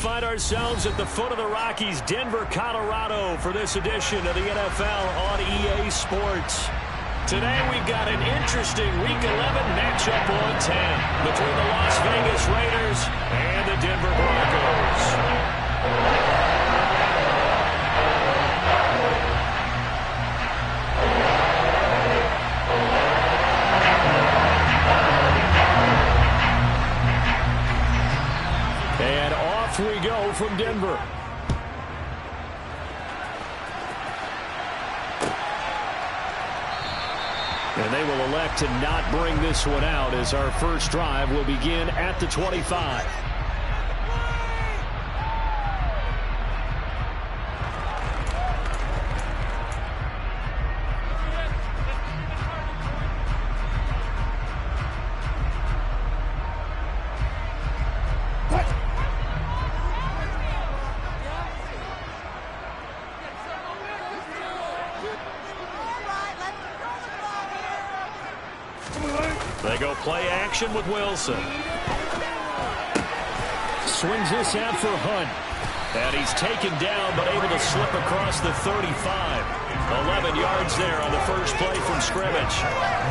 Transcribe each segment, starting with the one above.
find ourselves at the foot of the Rockies, Denver, Colorado, for this edition of the NFL on EA Sports. Today we've got an interesting Week 11 matchup on 10 between the Las Vegas Raiders and the Denver Broncos. And off we go from Denver. And they will elect to not bring this one out as our first drive will begin at the 25. They go play action with Wilson. Swings this out for Hunt. And he's taken down but able to slip across the 35. 11 yards there on the first play from scrimmage.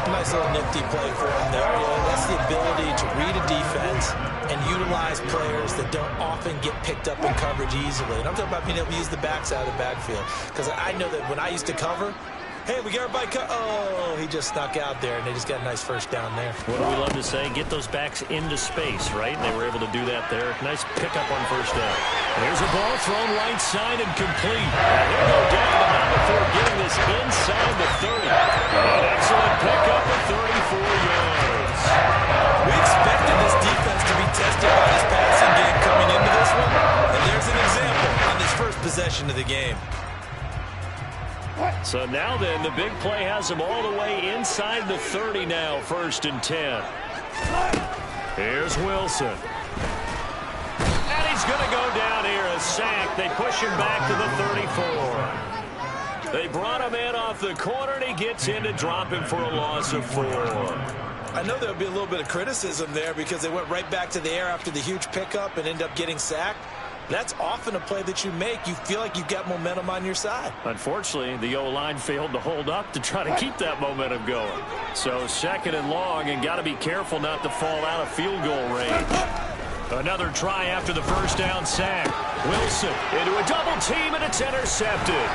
Nice little nifty play for him there. That's the ability to read a defense and utilize players that don't often get picked up in coverage easily. And I'm talking about being able to use the backside of the backfield. Because I know that when I used to cover, hey, we got everybody cut. Oh, he just snuck out there, and they just got a nice first down there. What do we love to say? Get those backs into space, right? And they were able to do that there. Nice pickup on first down. There's a ball thrown right side and complete. And he'll go down, but not before getting this inside the 30. An excellent pickup at 34 yards. We expected this defense to be tested by this passing game coming into this one, and there's an example on this first possession of the game. So now then, the big play has him all the way inside the 30 now, 1st and 10. Here's Wilson. And he's going to go down here, a sack. They push him back to the 34. They brought him in off the corner, and he gets in to drop him for a loss of 4. I know there'll be a little bit of criticism there because they went right back to the air after the huge pickup and ended up getting sacked. That's often a play that you make. You feel like you've got momentum on your side. Unfortunately, the O-line failed to hold up to try to keep that momentum going. So 2nd and long, and got to be careful not to fall out of field goal range. Another try after the first down sack. Wilson into a double team, and it's intercepted.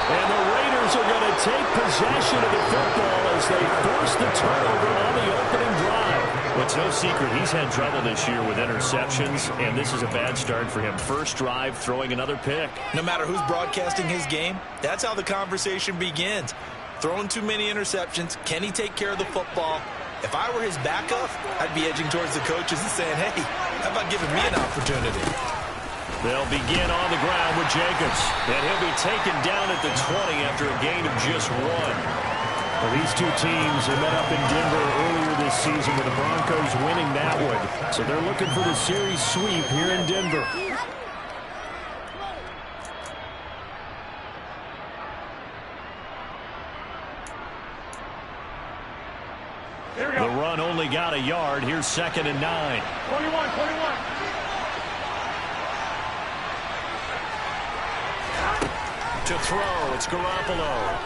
And the Raiders are going to take possession of the football as they force the turnover on the opening drive. Well, it's no secret he's had trouble this year with interceptions, and this is a bad start for him. First drive, throwing another pick. No matter who's broadcasting his game, that's how the conversation begins. Throwing too many interceptions, can he take care of the football? If I were his backup, I'd be edging towards the coaches and saying, hey, how about giving me an opportunity? They'll begin on the ground with Jacobs, and he'll be taken down at the 20 after a gain of just 1. Well, these two teams have met up in Denver earlier this season with the Broncos winning that one. So they're looking for the series sweep here in Denver. The run only got a yard. Here's 2nd and 9. 21. To throw, it's Garoppolo.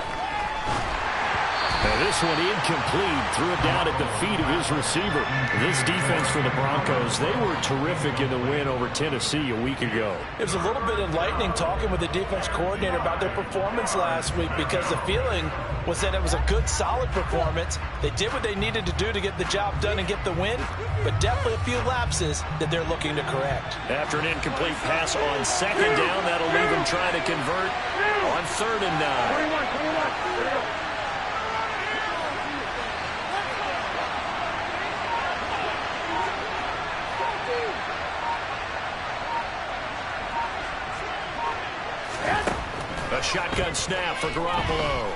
And this one incomplete. Threw it down at the feet of his receiver. This defense for the Broncos, they were terrific in the win over Tennessee a week ago. It was a little bit enlightening talking with the defense coordinator about their performance last week because the feeling was that it was a good, solid performance. They did what they needed to do to get the job done and get the win, but definitely a few lapses that they're looking to correct. After an incomplete pass on 2nd down, that'll leave them trying to convert on 3rd and 9. 21. A shotgun snap for Garoppolo.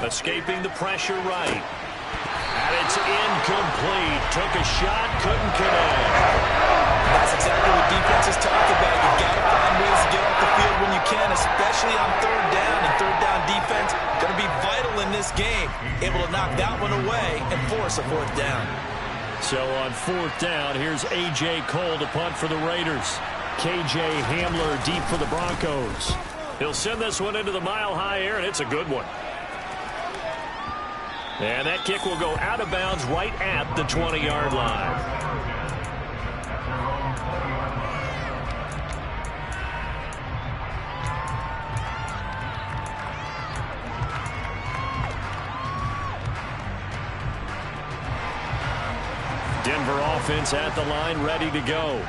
Escaping the pressure right. And it's incomplete. Took a shot, couldn't connect. That's exactly what defenses talk about. You've got to find ways to get off the field when you can, especially on 3rd down. And 3rd down defense going to be vital in this game. Able to knock that one away and force a 4th down. So on 4th down, here's A.J. Cole to punt for the Raiders. K.J. Hamler deep for the Broncos. He'll send this one into the mile-high air, and it's a good one. And that kick will go out of bounds right at the 20-yard line. Denver offense at the line, ready to go.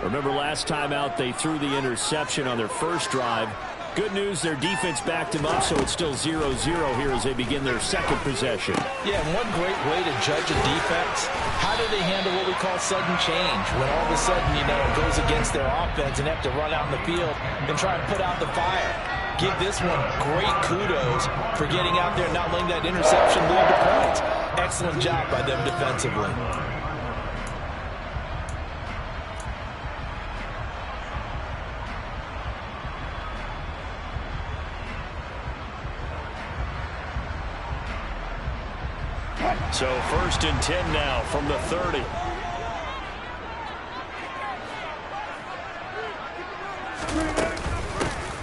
Remember last time out, they threw the interception on their first drive. Good news, their defense backed him up, so it's still 0-0 here as they begin their second possession. Yeah, and one great way to judge a defense, how do they handle what we call sudden change? When all of a sudden, you know, it goes against their offense and they have to run out in the field and try and put out the fire. Give this one great kudos for getting out there and not letting that interception lead to points. Excellent job by them defensively. So 1st and 10 now from the 30.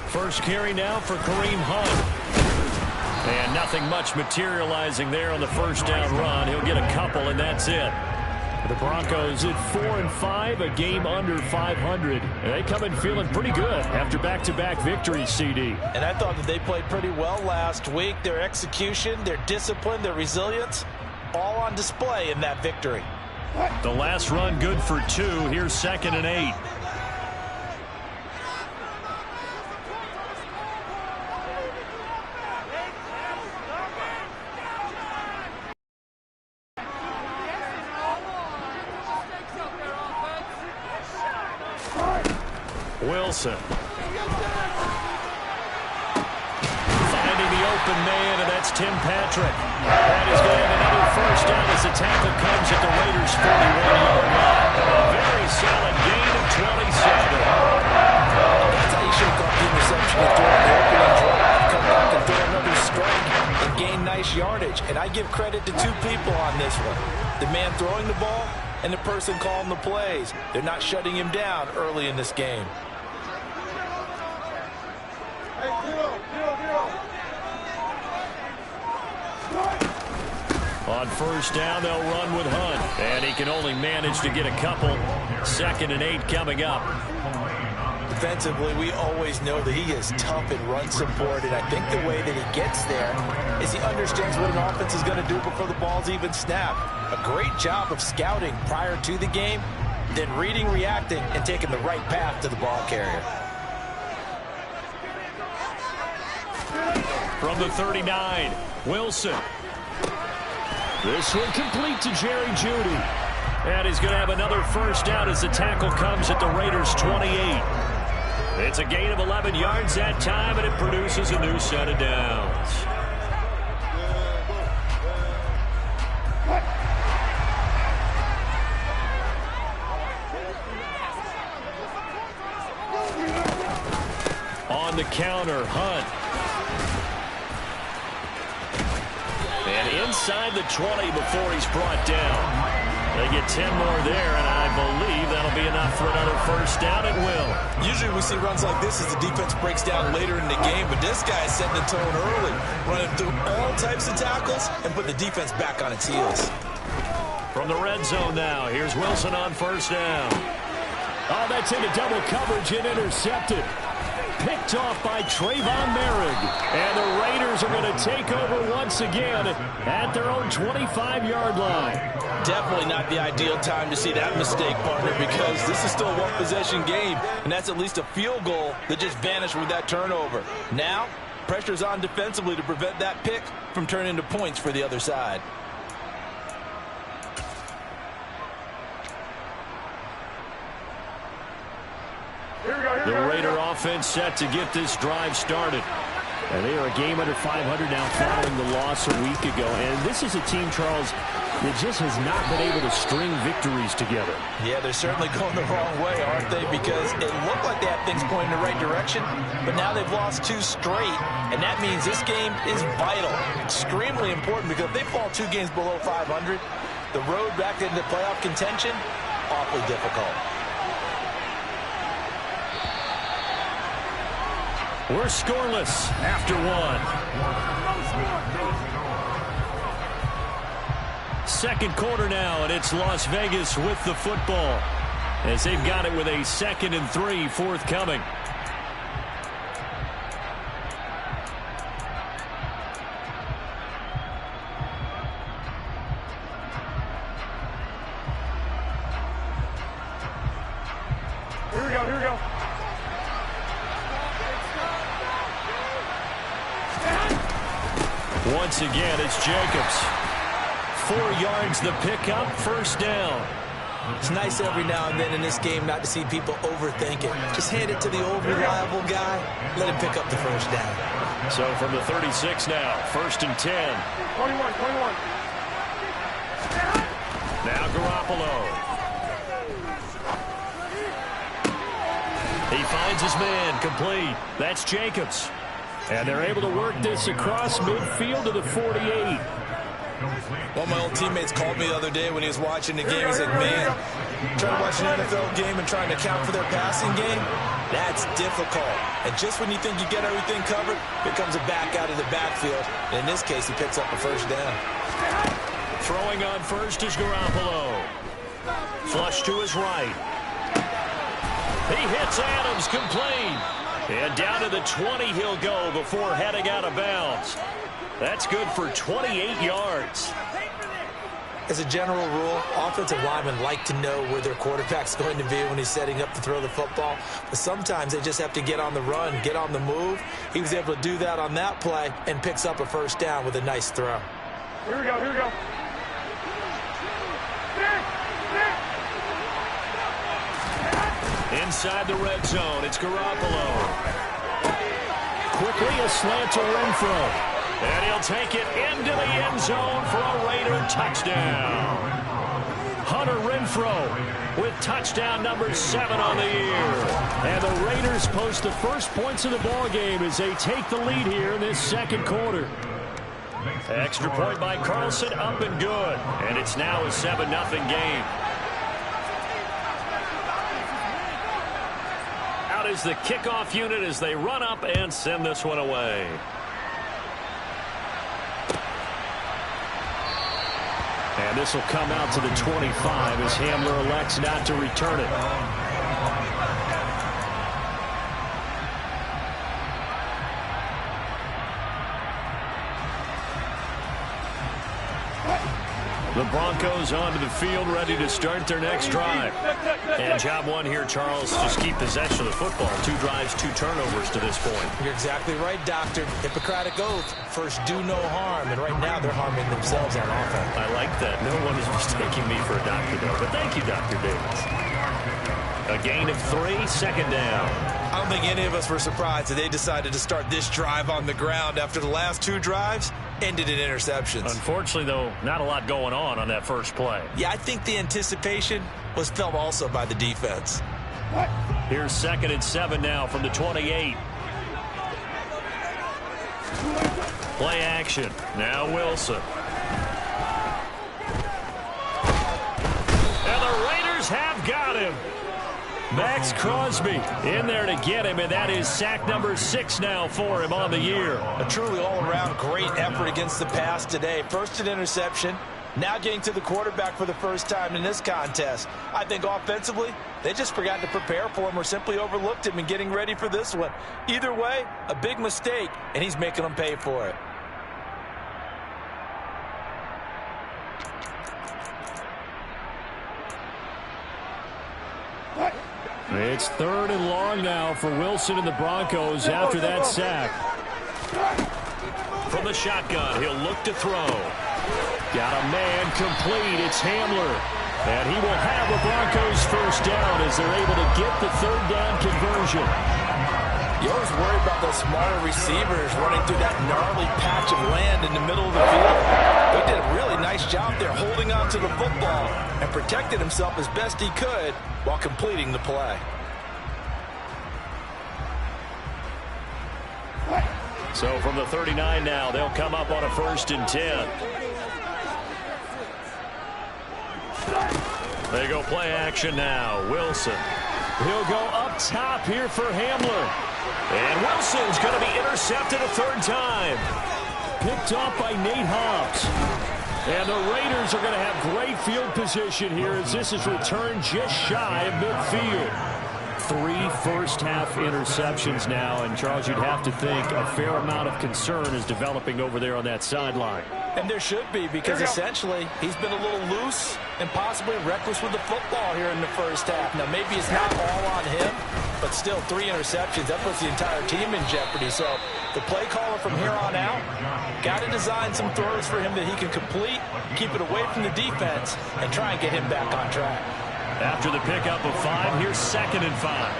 First carry now for Kareem Hunt. And nothing much materializing there on the first down run. He'll get a couple, and that's it. The Broncos at 4-5, a game under 500. And they come in feeling pretty good after back-to-back victories, CD. And I thought that they played pretty well last week. Their execution, their discipline, their resilience, all on display in that victory. The last run good for 2. Here's 2nd and 8. Wilson. Finding the open man, and that's Tim Patrick. That is going to have another first down as the tackle comes at the Raiders' 41-yard line. A very solid gain of 27. That's how you should have got the interception and throw the opening drive. Come back and throw another strike and gain nice yardage. And I give credit to 2 people on this one. The man throwing the ball and the person calling the plays. They're not shutting him down early in this game. On first down, they'll run with Hunt. And he can only manage to get a couple. 2nd and 8 coming up. Defensively, we always know that he is tough in run support, and I think the way that he gets there is he understands what an offense is going to do before the ball's even snapped. A great job of scouting prior to the game, then reading, reacting, and taking the right path to the ball carrier. From the 39, Wilson. This one complete to Jerry Jeudy. And he's going to have another first down as the tackle comes at the Raiders' 28. It's a gain of 11 yards that time, and it produces a new set of downs. On the counter, Hunt. And inside the 20 before he's brought down. They get 10 more there, and I believe that'll be enough for another first down. It will. Usually we see runs like this as the defense breaks down later in the game, but this guy is setting the tone early, running through all types of tackles and put the defense back on its heels. From the red zone now, here's Wilson on first down. Oh, that's into double coverage and intercepted. Picked off by Trayvon Merrick. And the Raiders are going to take over once again at their own 25-yard line. Definitely not the ideal time to see that mistake, partner, because this is still a one-possession game, and that's at least a field goal that just vanished with that turnover. Now, pressure's on defensively to prevent that pick from turning into points for the other side. The Raider offense set to get this drive started. And they are a game under 500 now following the loss a week ago. And this is a team, Charles, that just has not been able to string victories together. Yeah, they're certainly going the wrong way, aren't they? Because it looked like they had things pointing in the right direction, but now they've lost 2 straight, and that means this game is vital, extremely important, because if they fall 2 games below 500, the road back into playoff contention, awfully difficult. We're scoreless after one. Second quarter now, and it's Las Vegas with the football as they've got it with a 2nd and 3 forthcoming. Here we go. Once again, it's Jacobs. 4 yards the pickup, first down. It's nice every now and then in this game not to see people overthink it. Just hand it to the old reliable guy, let him pick up the first down. So from the 36 now, 1st and 10. 21. Now Garoppolo. He finds his man, complete. That's Jacobs. And they're able to work this across midfield to the 48. One of my old teammates called me the other day when he was watching the game. He said, man, trying to watch an NFL game and trying to account for their passing game, that's difficult. And just when you think you get everything covered, here comes a back out of the backfield. And in this case, he picks up a first down. Throwing on first is Garoppolo. Flush to his right. He hits Adams, complete. And down to the 20 he'll go before heading out of bounds. That's good for 28 yards. As a general rule, offensive linemen like to know where their quarterback's going to be when he's setting up to throw the football. But sometimes they just have to get on the run, get on the move. He was able to do that on that play and picks up a first down with a nice throw. Here we go. Inside the red zone, it's Garoppolo. Quickly a slant to Renfro. And he'll take it into the end zone for a Raider touchdown. Hunter Renfro with touchdown number 7 on the year. And the Raiders post the first points of the ball game as they take the lead here in this second quarter. Extra point by Carlson, up and good. And it's now a 7-0 game. Out is the kickoff unit as they run up and send this one away. And this will come out to the 25 as Hamler elects not to return it. The Broncos onto the field, ready to start their next drive. And job one here, Charles, just keep possession of the football. 2 drives, 2 turnovers to this point. You're exactly right, Doctor. Hippocratic oath. First, do no harm. And right now, they're harming themselves on offense. I like that. No one is mistaking me for a doctor, though. But thank you, Dr. Davis. A gain of 3, second down. I don't think any of us were surprised that they decided to start this drive on the ground after the last 2 drives ended in interceptions. Unfortunately, though, not a lot going on that first play. Yeah, I think the anticipation was felt also by the defense. Here's 2nd and 7 now from the 28. Play action. Now Wilson. And the Raiders have got him. Max Crosby in there to get him, and that is sack number 6 now for him on the year. A truly all-around great effort against the pass today. First an interception, now getting to the quarterback for the first time in this contest. I think offensively, they just forgot to prepare for him or simply overlooked him in getting ready for this one. Either way, a big mistake, and he's making them pay for it. It's 3rd and long now for Wilson and the Broncos after that sack. From the shotgun, he'll look to throw. Got a man complete. It's Hamler. And he will have the Broncos first down as they're able to get the 3rd down conversion. You always worry about those smaller receivers running through that gnarly patch of land in the middle of the field. He did a really nice job there holding on to the football and protected himself as best he could while completing the play. So from the 39 now, they'll come up on a 1st and 10. They go play action now. Wilson. He'll go up top here for Hamler. And Wilson's going to be intercepted a third time. Picked off by Nate Hobbs. And the Raiders are going to have great field position here as this is returned just shy of midfield. 3 first-half interceptions now, and Charles, you'd have to think a fair amount of concern is developing over there on that sideline. And there should be, because essentially he's been a little loose and possibly reckless with the football here in the first half. Now, maybe it's not all on him, but still 3 interceptions. That puts the entire team in jeopardy. So the play caller from here on out got to design some throws for him that he can complete, keep it away from the defense, and try and get him back on track. After the pickup of 5, here's 2nd and 5.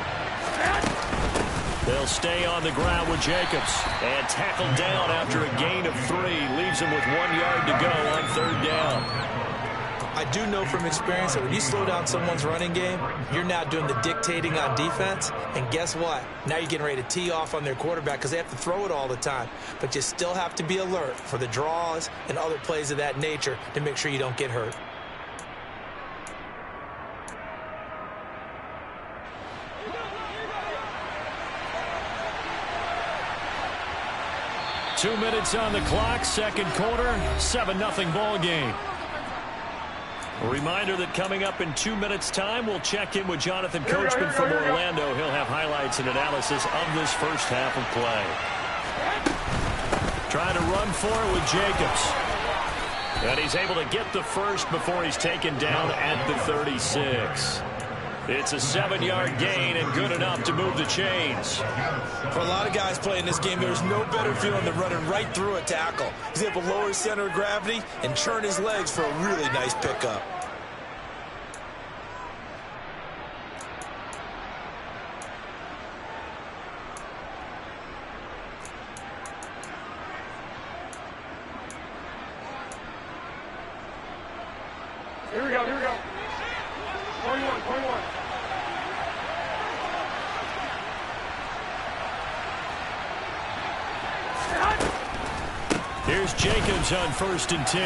They'll stay on the ground with Jacobs. And tackled down after a gain of 3. Leaves him with 1 yard to go on 3rd down. I do know from experience that when you slow down someone's running game, you're now doing the dictating on defense. And guess what? Now you're getting ready to tee off on their quarterback because they have to throw it all the time. But you still have to be alert for the draws and other plays of that nature to make sure you don't get hurt. Two minutes on the clock, second quarter, 7-0 ball game. A reminder that coming up in 2 minutes' time, we'll check in with Jonathan Coachman from Orlando. He'll have highlights and analysis of this first half of play. Trying to run for it with Jacobs. And he's able to get the first before he's taken down at the 36. It's a 7-yard gain and good enough to move the chains. For a lot of guys playing this game, there's no better feeling than running right through a tackle. He's able to lower his center of gravity and churn his legs for a really nice pickup. Here we go, here we go. 21, 21. Here's Jacobs on 1st and 10.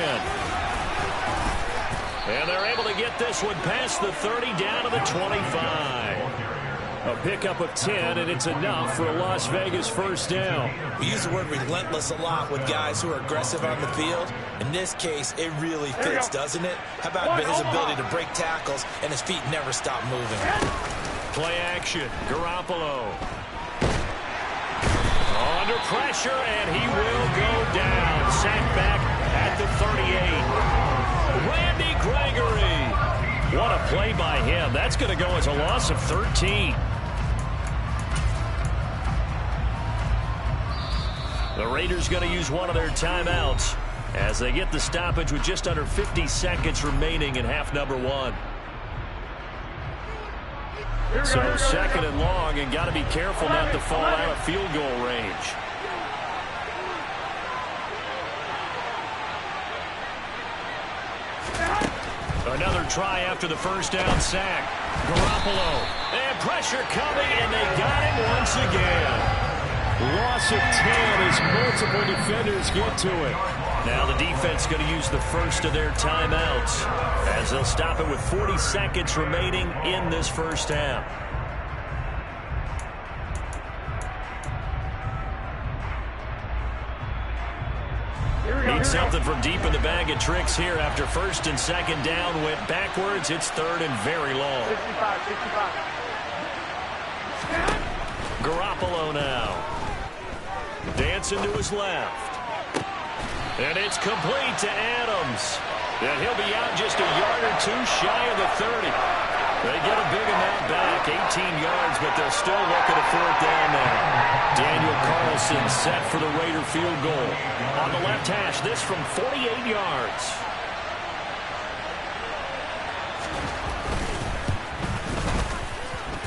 And they're able to get this one past the 30 down to the 25. A pickup of 10, and it's enough for a Las Vegas first down. We use the word relentless a lot with guys who are aggressive on the field. In this case, it really fits, doesn't it? How about his ability to break tackles and his feet never stop moving? Play action. Garoppolo. Under pressure, and he will go down. Sacked back at the 38. Randy Gregory. What a play by him. That's going to go as a loss of 13. The Raiders going to use one of their timeouts as they get the stoppage with just under 50 seconds remaining in half number 1. So 2nd and long, and got to be careful not to fall out of field goal range. Another try after the first down sack. Garoppolo. And pressure coming, and they got him once again. Loss of 10 as multiple defenders get to it. Now the defense going to use the first of their timeouts as they'll stop it with 40 seconds remaining in this first half. Need something from deep in the bag of tricks here after 1st and 2nd down. Went backwards. It's 3rd and very long. 65. Garoppolo now. Dancing to his left. And it's complete to Adams. And he'll be out just a yard or 2 shy of the 30. They get a big amount back, 18 yards, but they'll still look at a 4th down now. Daniel Carlson set for the Raider field goal. On the left hash, this from 48 yards.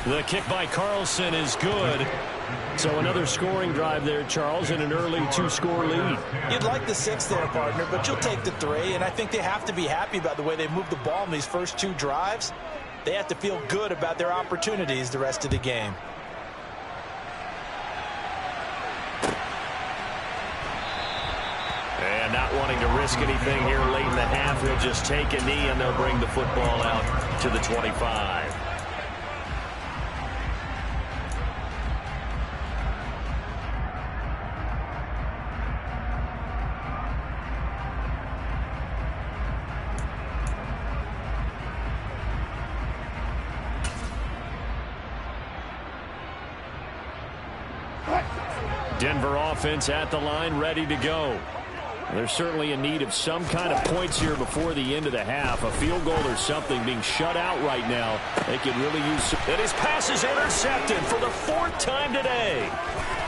The kick by Carlson is good. So another scoring drive there, Charles, and an early 2-score lead. You'd like the 6 there, partner, but you'll take the 3, and I think they have to be happy about the way they moved the ball in these first 2 drives. They have to feel good about their opportunities the rest of the game. And not wanting to risk anything here late in the half, he'll just take a knee, and they'll bring the football out to the 25. Denver offense at the line, ready to go. They're certainly in need of some kind of points here before the end of the half. A field goal or something, being shut out right now. They could really use some. And his pass is intercepted for the 4th time today.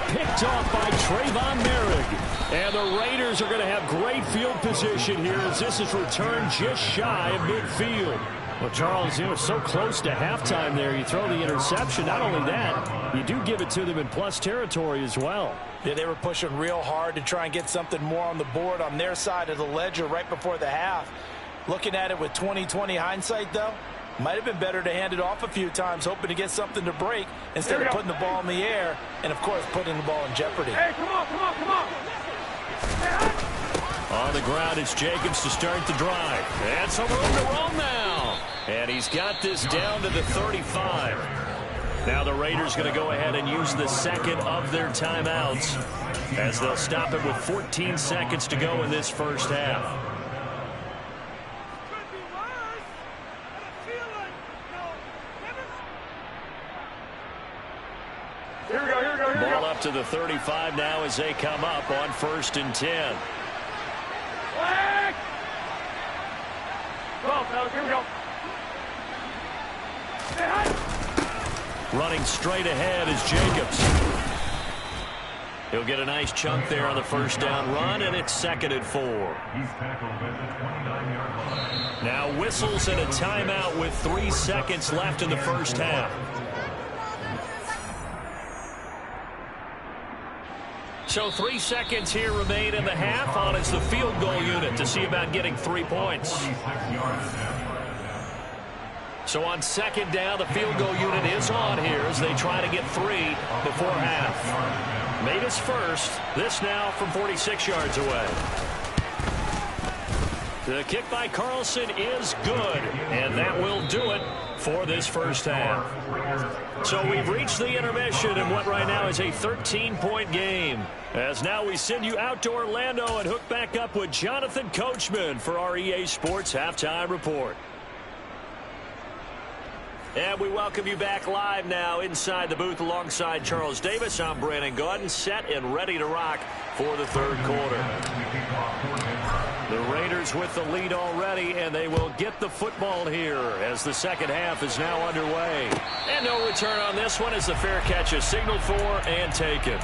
Picked off by Trayvon Merrick. And the Raiders are going to have great field position here as this is returned just shy of midfield. Well, Charles, so close to halftime there. You throw the interception. Not only that, you do give it to them in plus territory as well. Yeah, they were pushing real hard to try and get something more on the board on their side of the ledger right before the half. Looking at it with 20/20 hindsight, though, might have been better to hand it off a few times, hoping to get something to break instead of putting the ball in the air and, of course, putting the ball in jeopardy. Hey, come on, come on, come on. On the ground, it's Jacobs to start the drive. And some room to roam now. And he's got this down to the 35. Now the Raiders going to go ahead and use the second of their timeouts as they'll stop it with 14 seconds to go in this first half. Here we go, here we go, here we Ball go. up to the 35 now as they come up on 1st and 10. Flag! Come on, fellas, here we go. Hey, hi. Running straight ahead is Jacobs. He'll get a nice chunk there on the first down run, and it's 2nd and 4. Now whistles and a timeout with 3 seconds left in the first half. So 3 seconds here remain in the half. On is the field goal unit to see about getting 3 points. So on 2nd down, the field goal unit is on here as they try to get 3 before half. Made his first. This now from 46 yards away. The kick by Carlson is good, and that will do it for this first half. So we've reached the intermission in what right now is a 13-point game. As now we send you out to Orlando and hook back up with Jonathan Coachman for our EA Sports Halftime Report. And we welcome you back live now inside the booth alongside Charles Davis. I'm Brandon Gaudin, set and ready to rock for the 3rd quarter. The Raiders with the lead already, and they will get the football here as the 2nd half is now underway. And no return on this one as the fair catch is signaled for and taken.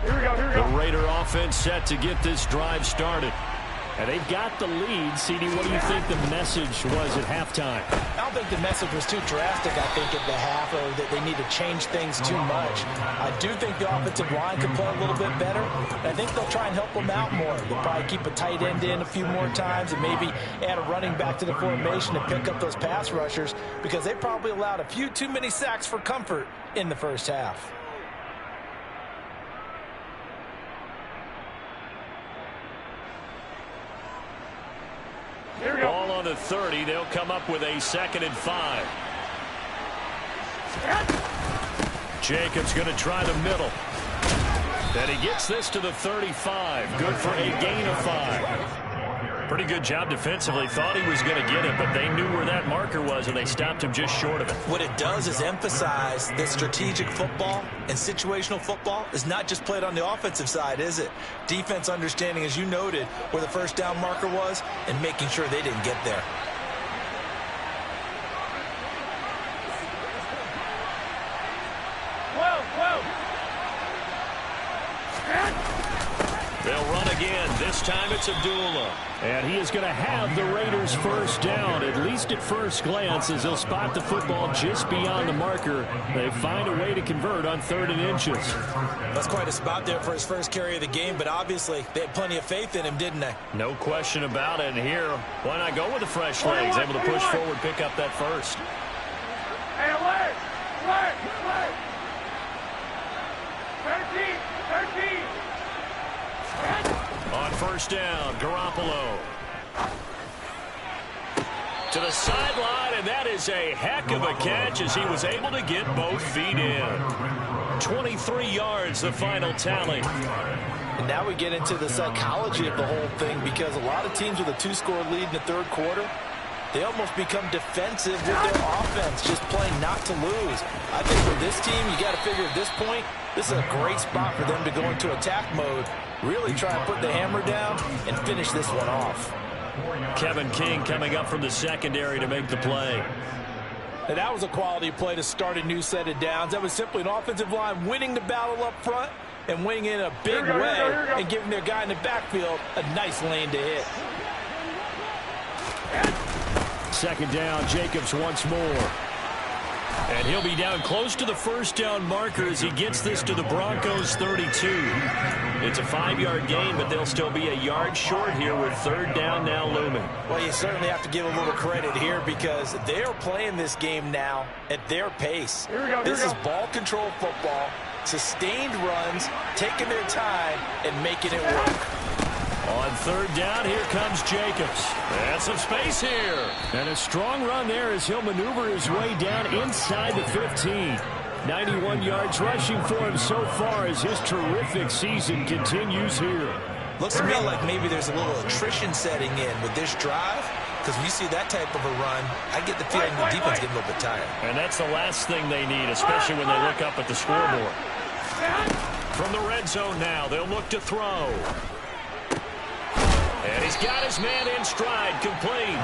Here we go, here we go. The Raider offense set to get this drive started. And they've got the lead. CD, what do you think the message was at halftime? I don't think the message was too drastic, I think, at the half, or that they need to change things too much. I do think the offensive line could play a little bit better. I think they'll try and help them out more. They'll probably keep a tight end in a few more times and maybe add a running back to the formation to pick up those pass rushers because they probably allowed a few too many sacks for comfort in the first half. Ball on the 30. They'll come up with a 2nd and 5. Jacobs going to try the middle. And he gets this to the 35. Good for a gain of 5. Pretty good job defensively. Thought he was going to get it, but they knew where that marker was, and they stopped him just short of it. What it does is emphasize that strategic football and situational football is not just played on the offensive side, is it? Defense understanding, as you noted, where the first down marker was and making sure they didn't get there. They'll run again. This time it's Abdullah. And he is going to have the Raiders first down, at least at first glance, as they'll spot the football just beyond the marker. They find a way to convert on 3rd and inches. That's quite a spot there for his first carry of the game, but obviously they had plenty of faith in him, didn't they? No question about it. And here, why not go with the fresh legs? Able to push forward, pick up that first. Hey, away! Away! Away! 13! 13! On first down, Garoppolo. To the sideline, and that is a heck of a catch as he was able to get both feet in. 23 yards, the final tally. And now we get into the psychology of the whole thing because a lot of teams with a 2-score lead in the 3rd quarter, they almost become defensive with their offense, just playing not to lose. I think for this team, you got to figure at this point, this is a great spot for them to go into attack mode, really try and put the hammer down and finish this one off. Kevin King coming up from the secondary to make the play. And that was a quality play to start a new set of downs. That was simply an offensive line winning the battle up front and winning in a big way and giving their guy in the backfield a nice lane to hit. Second down, Jacobs once more. And he'll be down close to the first down marker as he gets this to the Broncos 32. It's a 5-yard gain, but they'll still be a yard short here with third down now looming. Well, you certainly have to give a little credit here because they're playing this game now at their pace. This is ball control football, sustained runs, taking their time, and making it work. On third down, here comes Jacobs. And some space here. And a strong run there as he'll maneuver his way down inside the 15. 91 yards rushing for him so far as his terrific season continues here. Looks to me like maybe there's a little attrition setting in with this drive, because when you see that type of a run, I get the feeling the defense getting a little bit tired. And that's the last thing they need, especially when they look up at the scoreboard. From the red zone now, they'll look to throw. And he's got his man in stride, complete.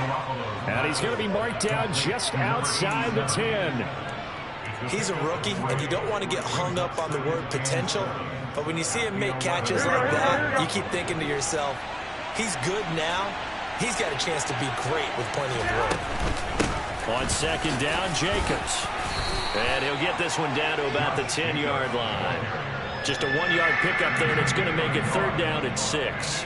And he's going to be marked down just outside the 10. He's a rookie, and you don't want to get hung up on the word potential. But when you see him make catches like that, you keep thinking to yourself, he's good now. He's got a chance to be great with plenty of work. On second down, Jacobs. And he'll get this one down to about the 10-yard line. Just a 1-yard pickup there, and it's going to make it third down and 6.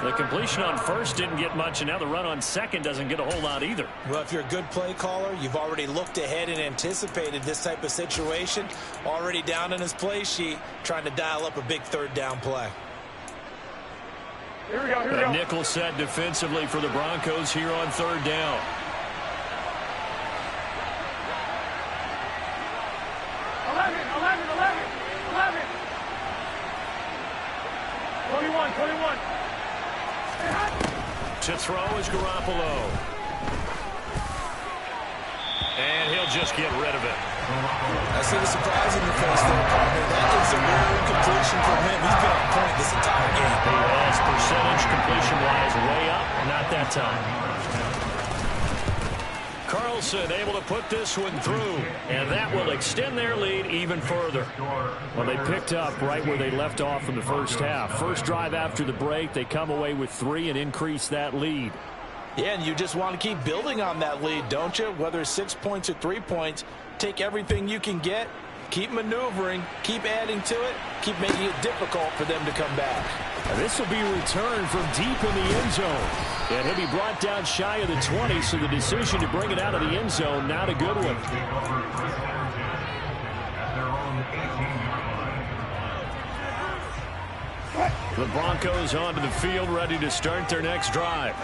The completion on first didn't get much, and now the run on second doesn't get a whole lot either. Well, if you're a good play caller, you've already looked ahead and anticipated this type of situation. Already down in his play sheet, trying to dial up a big third down play. Here we go, here we go. A nickel set defensively for the Broncos here on third down. To throw is Garoppolo. And he'll just get rid of it. I see the surprise in your face there, partner. That is a rare completion from him. He's been on point this entire game. He has percentage completion-wise way up. Not that time. Carlson able to put this one through, and that will extend their lead even further. Well, they picked up right where they left off in the first half. First drive after the break, they come away with 3 and increase that lead. Yeah, and you just want to keep building on that lead, don't you? Whether it's 6 points or 3 points, take everything you can get, keep maneuvering, keep adding to it, keep making it difficult for them to come back. And this will be returned from deep in the end zone. And he'll be brought down shy of the 20, so the decision to bring it out of the end zone, not a good one. The Broncos onto the field, ready to start their next drive.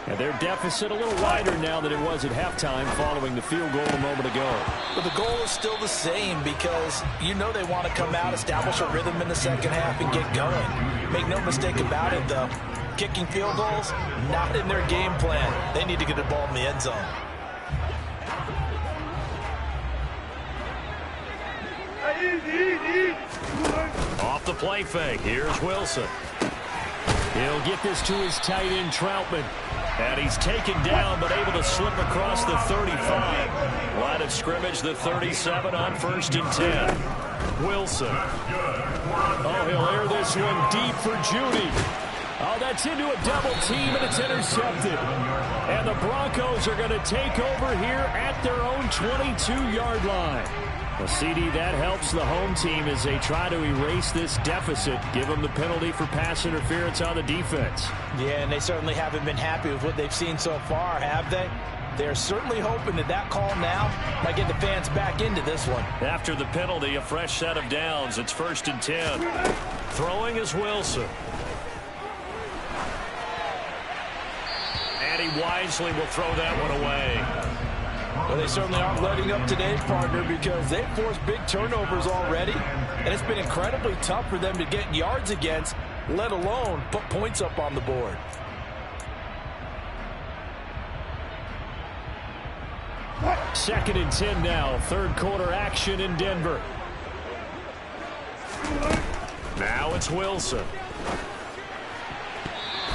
And their deficit a little wider now than it was at halftime following the field goal a moment ago. But the goal is still the same because you know they want to come out, establish a rhythm in the second half, and get going. Make no mistake about it, though. Kicking field goals, not in their game plan. They need to get the ball in the end zone. Off the play fake, here's Wilson. He'll get this to his tight end, Troutman. And he's taken down, but able to slip across the 35. Line of scrimmage, the 37 on 1st and 10. Wilson. Oh, he'll air this one deep for Judy. Oh, that's into a double team, and it's intercepted. And the Broncos are going to take over here at their own 22-yard line. Well, CD, that helps the home team as they try to erase this deficit, give them the penalty for pass interference on the defense. Yeah, and they certainly haven't been happy with what they've seen so far, have they? They're certainly hoping that that call now might get the fans back into this one. After the penalty, a fresh set of downs. It's 1st and 10. Throwing is Wilson. And he wisely will throw that one away. Well, they certainly aren't letting up today, partner, because they've forced big turnovers already, and it's been incredibly tough for them to get yards against, let alone put points up on the board. 2nd and 10 now. Third quarter action in Denver. Now it's Wilson.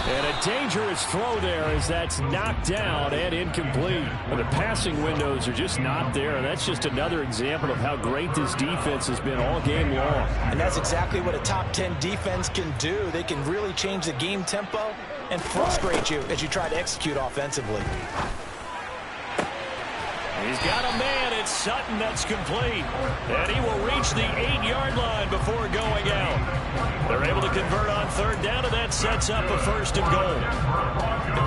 And a dangerous throw there as that's knocked down and incomplete. And the passing windows are just not there. That's just another example of how great this defense has been all game long. And that's exactly what a top 10 defense can do. They can really change the game tempo and frustrate you as you try to execute offensively. He's got a man. It's Sutton. That's complete. And he will reach the 8-yard line before going out. They're able to convert on 3rd down, and that sets up a 1st and goal.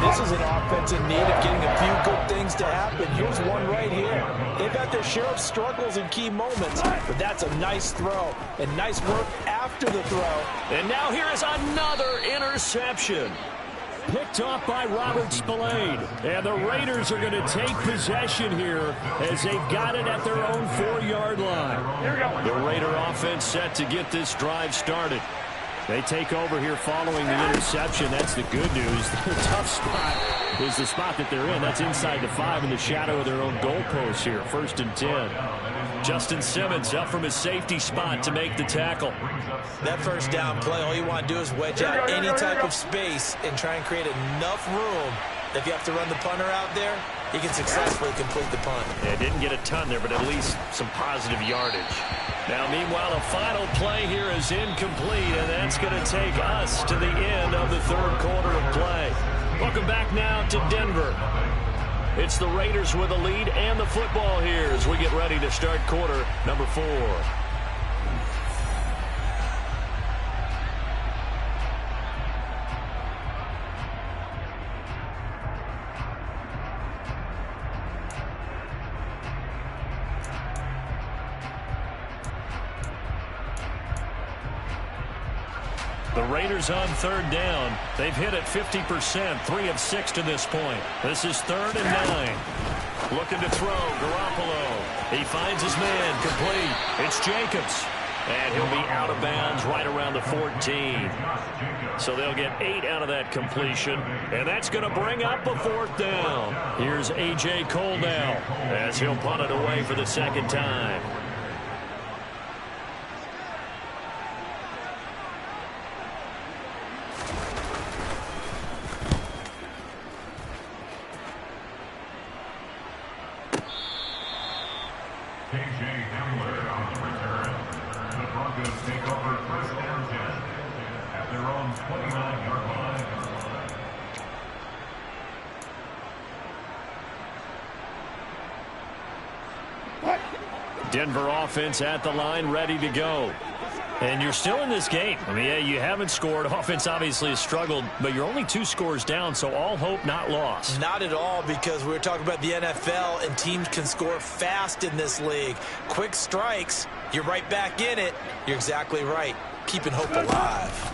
This is an offense in need of getting a few good things to happen. Here's one right here. They've had their share of struggles in key moments, but that's a nice throw and nice work after the throw. And now here is another interception. Picked off by Robert Spillane. And the Raiders are going to take possession here as they've got it at their own 4-yard line. The Raider offense set to get this drive started. They take over here following the interception. That's the good news. The tough spot is the spot that they're in. That's inside the 5 in the shadow of their own goalpost here. 1st and 10. Justin Simmons up from his safety spot to make the tackle. That 1st down play, all you want to do is wedge out any type of space and try and create enough room. If you have to run the punter out there, he can successfully complete the punt. Yeah, didn't get a ton there, but at least some positive yardage. Now, meanwhile, a final play here is incomplete, and that's going to take us to the end of the 3rd quarter of play. Welcome back now to Denver. It's the Raiders with a lead and the football here as we get ready to start quarter number 4. The Raiders on 3rd down. They've hit it 50%, 3 of 6 to this point. This is 3rd and 9. Looking to throw, Garoppolo. He finds his man, complete. It's Jacobs. And he'll be out of bounds right around the 14. So they'll get 8 out of that completion. And that's going to bring up a 4th down. Here's A.J. Cole now as he'll punt it away for the 2nd time. On the return, the Broncos take over 1st and 10 at their own 29-yard line. Denver offense at the line, ready to go. And you're still in this game. I mean, yeah, you haven't scored. Offense obviously has struggled, but you're only 2 scores down, so all hope not lost. Not at all, because we were talking about the NFL, and teams can score fast in this league. Quick strikes, you're right back in it. You're exactly right. Keeping hope alive.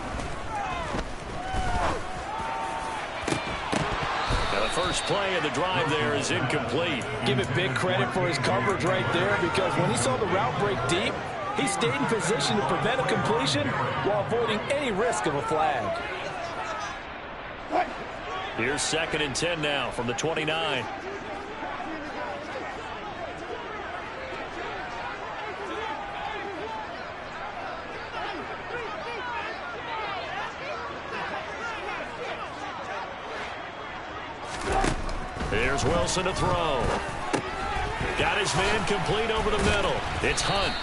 Now the first play of the drive there is incomplete. Give it big credit for his coverage right there, because when he saw the route break deep, he stayed in position to prevent a completion while avoiding any risk of a flag. Here's 2nd and 10 now from the 29. Here's Wilson to throw. Got his man complete over the middle. It's Hunt.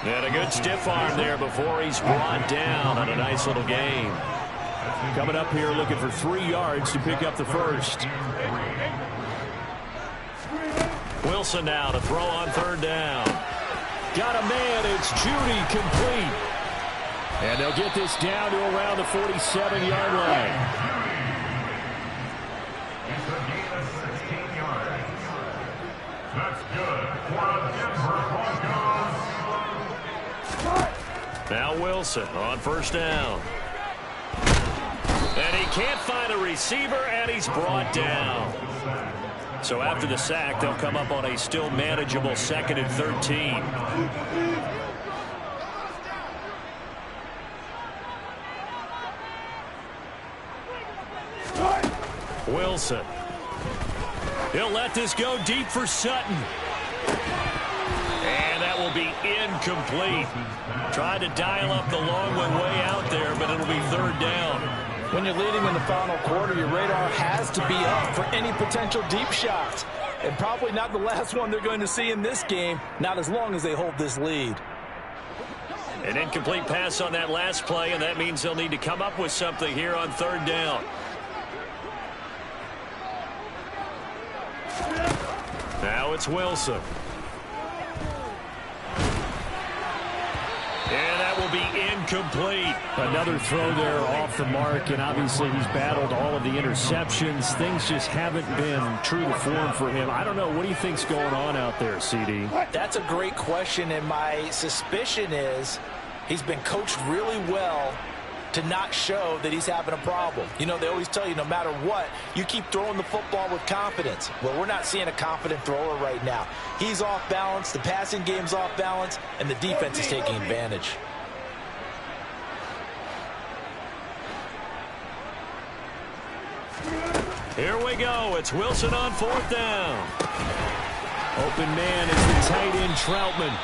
And a good stiff arm there before he's brought down on a nice little gain. Coming up here looking for 3 yards to pick up the 1st. Wilson now to throw on 3rd down. Got a man. It's Judy, complete. And they'll get this down to around the 47-yard line. That's good for the Denver Broncos. Now Wilson on 1st down. And he can't find a receiver, and he's brought down. So after the sack, they'll come up on a still manageable 2nd and 13. Wilson. He'll let this go deep for Sutton. incomplete. Tried to dial up the long one way out there, but it'll be third down. When you're leading in the final quarter, your radar has to be up for any potential deep shots. And probably not the last one they're going to see in this game, not as long as they hold this lead. An incomplete pass on that last play, and that means they'll need to come up with something here on third down. Now it's Wilson. And that will be incomplete. Another throw there off the mark, and obviously he's battled all of the interceptions. Things just haven't been true to form for him. I don't know. What do you think's going on out there, CD? That's a great question, and my suspicion is he's been coached really well to not show that he's having a problem. You know, they always tell you no matter what, you keep throwing the football with confidence. Well, we're not seeing a confident thrower right now. He's off balance, the passing game's off balance, and the defense is taking advantage. Here we go. It's Wilson on fourth down. Open man is the tight end Troutman.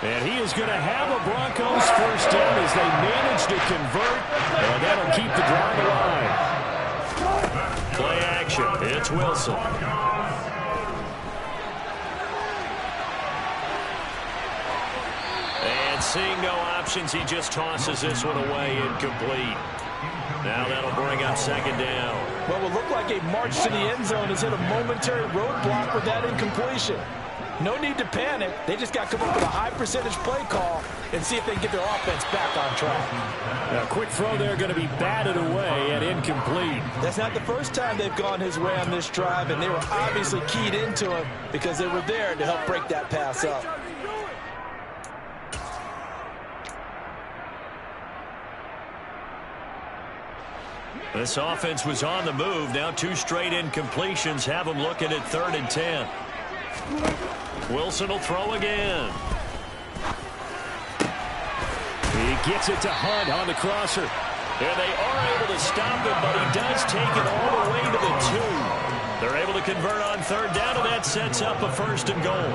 And he is going to have a Broncos first down as they manage to convert. And that'll keep the drive alive. Play action. It's Wilson. And seeing no options, he just tosses this one away, incomplete. Now that'll bring up second down. What will look like a march to the end zone has hit a momentary roadblock with that incompletion. No need to panic. They just got to come up with a high percentage play call and see if they can get their offense back on track. A quick throw there going to be batted away and incomplete. That's not the first time they've gone his way on this drive, and they were obviously keyed into him because they were there to help break that pass up. This offense was on the move. Now two straight incompletions have them looking at 3rd and 10. Wilson will throw again. He gets it to Hunt on the crosser. And they are able to stop him, but he does take it all the way to the 2. They're able to convert on third down, and that sets up a 1st and goal.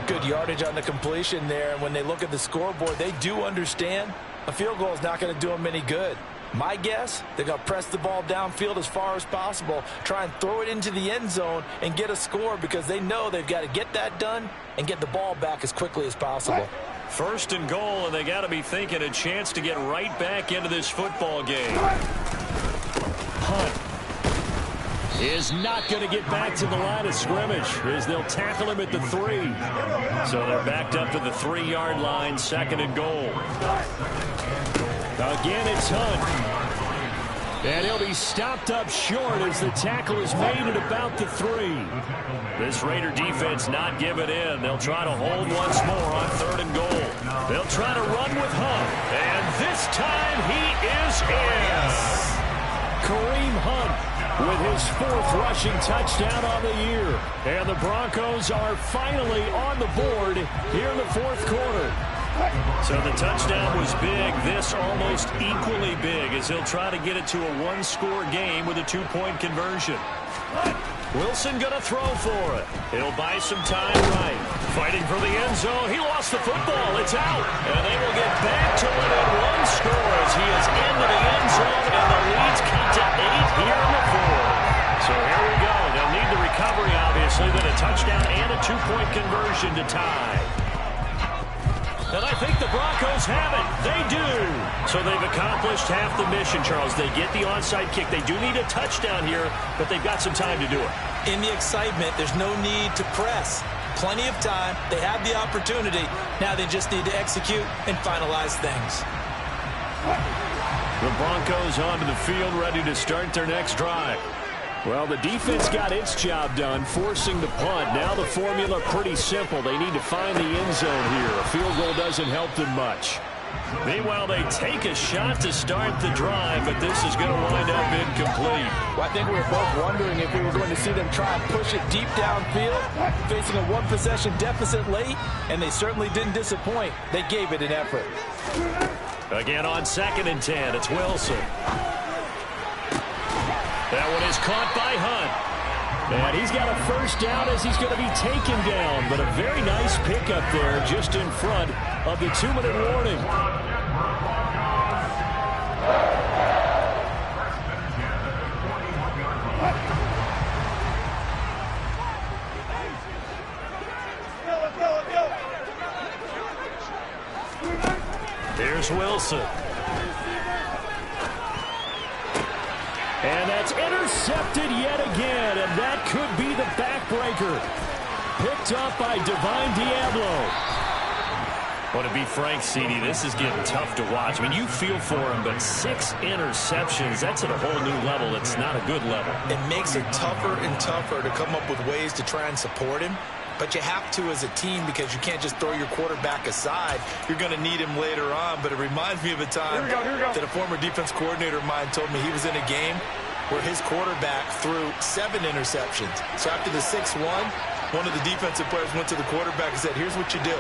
Good yardage on the completion there. And when they look at the scoreboard, they do understand a field goal is not going to do them any good. My guess, they're going to press the ball downfield as far as possible, try and throw it into the end zone and get a score because they know they've got to get that done and get the ball back as quickly as possible. 1st and goal, and they got to be thinking a chance to get right back into this football game. Hunt is not going to get back to the line of scrimmage as they'll tackle him at the 3. So they're backed up to the 3-yard line, 2nd and goal. Again, it's Hunt. And he'll be stopped up short as the tackle is made at about the 3. This Raider defense not giving in. They'll try to hold once more on 3rd and goal. They'll try to run with Hunt. And this time he is in. Kareem Hunt with his 4th rushing touchdown on the year. And the Broncos are finally on the board here in the 4th quarter. So the touchdown was big. This almost equally big as he'll try to get it to a 1-score game with a 2-point conversion. Wilson going to throw for it. He'll buy some time right. Fighting for the end zone. He lost the football. It's out. And they will get back to within 1 score as he is into the end zone. And the lead's cut to 8 here in the 4th. So here we go. They'll need the recovery, obviously, then a touchdown and a 2-point conversion to tie. And I think the Broncos have it. They do. So they've accomplished half the mission, Charles. They get the onside kick. They do need a touchdown here, but they've got some time to do it. In the excitement, there's no need to press. Plenty of time. They have the opportunity. Now they just need to execute and finalize things. The Broncos onto the field, ready to start their next drive. Well, the defense got its job done, forcing the punt. Now the formula pretty simple. They need to find the end zone here. A field goal doesn't help them much. Meanwhile, they take a shot to start the drive, but this is going to wind up incomplete. Well, I think we were both wondering if we were going to see them try and push it deep downfield, facing a 1-possession deficit late, and they certainly didn't disappoint. They gave it an effort. Again on 2nd and 10, it's Wilson. That one is caught by Hunt. And he's got a first down as he's going to be taken down. But a very nice pickup there just in front of the 2-minute warning. Here's Wilson. And that's intercepted yet again, and that could be the backbreaker. Picked up by Divine Diablo. Well, to be frank, CD, this is getting tough to watch. I mean, you feel for him, but 6 interceptions, that's at a whole new level. It's not a good level. It makes it tougher and tougher to come up with ways to try and support him. But you have to as a team because you can't just throw your quarterback aside. You're going to need him later on. But it reminds me of a time that a former defense coordinator of mine told me he was in a game where his quarterback threw 7 interceptions. So after the 6-1, one of the defensive players went to the quarterback and said, here's what you do.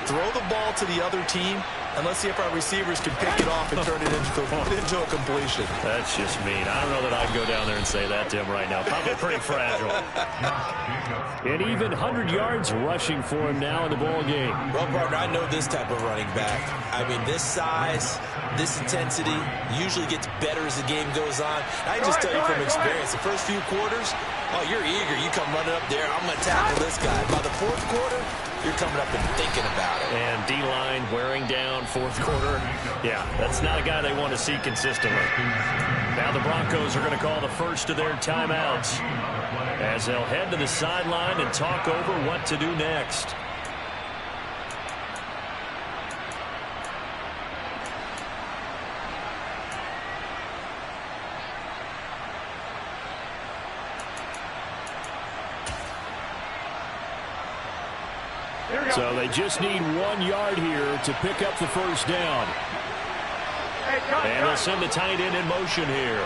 Throw the ball to the other team, and let's see if our receivers can pick it off and turn it into a completion. That's just mean. I don't know that I'd go down there and say that to him right now. Probably pretty fragile. And even 100 yards rushing for him now in the ball game. Well, partner, I know this type of running back. I mean, this size, this intensity usually gets better as the game goes on. I can just tell you from experience, the first few quarters, oh, you're eager. You come running up there, I'm going to tackle this guy. By the fourth quarter, you're coming up and thinking about it. And D-line wearing down fourth quarter. Yeah, that's not a guy they want to see consistently. Now the Broncos are going to call the first of their timeouts as they'll head to the sideline and talk over what to do next. So they just need 1 yard here to pick up the first down. And they'll send the tight end in motion here.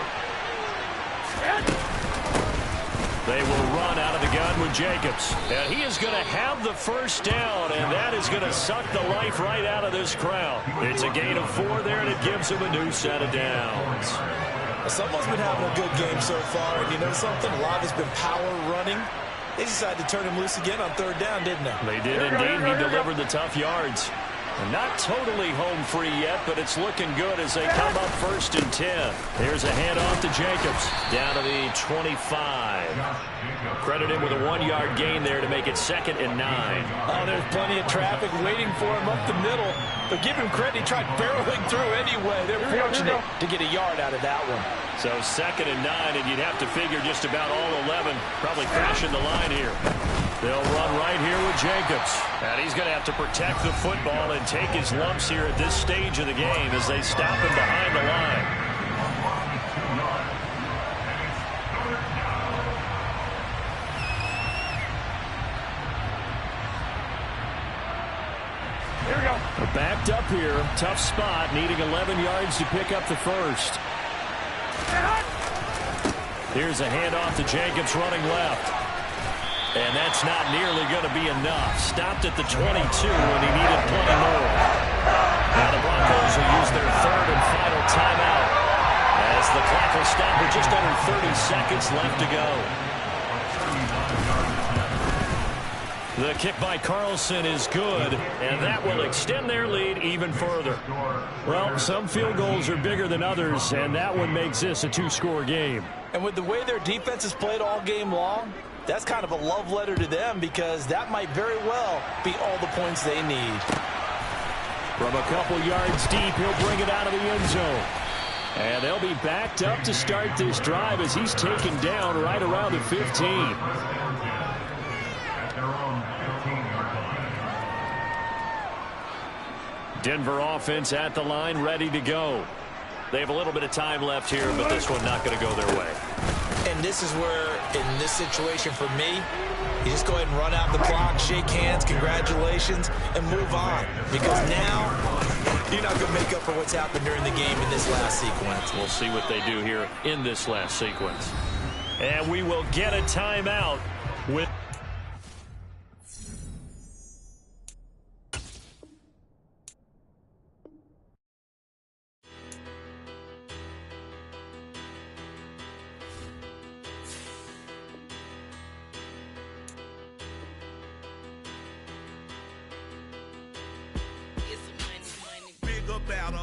They will run out of the gun with Jacobs. And he is going to have the first down, and that is going to suck the life right out of this crowd. It's a gain of 4 there, and it gives him a new set of downs. Someone's been having a good game so far, and you know something? A lot has been power running. They decided to turn him loose again on 3rd down, didn't they? They did indeed. He delivered the tough yards. And not totally home free yet, but it's looking good as they come up 1st and 10. Here's a handoff to Jacobs down to the 25. Credit him with a 1-yard gain there to make it 2nd and 9. Oh, there's plenty of traffic waiting for him up the middle. But give him credit, he tried barreling through anyway. They're fortunate to get a yard out of that one. So 2nd and 9, and you'd have to figure just about all 11 probably crashing the line here. They'll run right here with Jacobs. And he's going to have to protect the football and take his lumps here at this stage of the game as they stop him behind the line. Here we go. They're backed up here. Tough spot, needing 11 yards to pick up the first. Here's a handoff to Jacobs running left. And that's not nearly going to be enough. Stopped at the 22, and he needed plenty more. Now the Broncos will use their 3rd and final timeout as the clock will stop with just under 30 seconds left to go. The kick by Carlson is good, and that will extend their lead even further. Well, some field goals are bigger than others, and that one makes this a 2-score game. And with the way their defense has played all game long, that's kind of a love letter to them because that might very well be all the points they need. From a couple yards deep, he'll bring it out of the end zone. And they'll be backed up to start this drive as he's taken down right around the 15. Denver offense at the line, ready to go. They have a little bit of time left here, but this one not going to go their way. And this is where, in this situation for me, you just go ahead and run out the clock, shake hands, congratulations, and move on. Because now, you're not going to make up for what's happened during the game in this last sequence. We'll see what they do here in this last sequence. And we will get a timeout with... about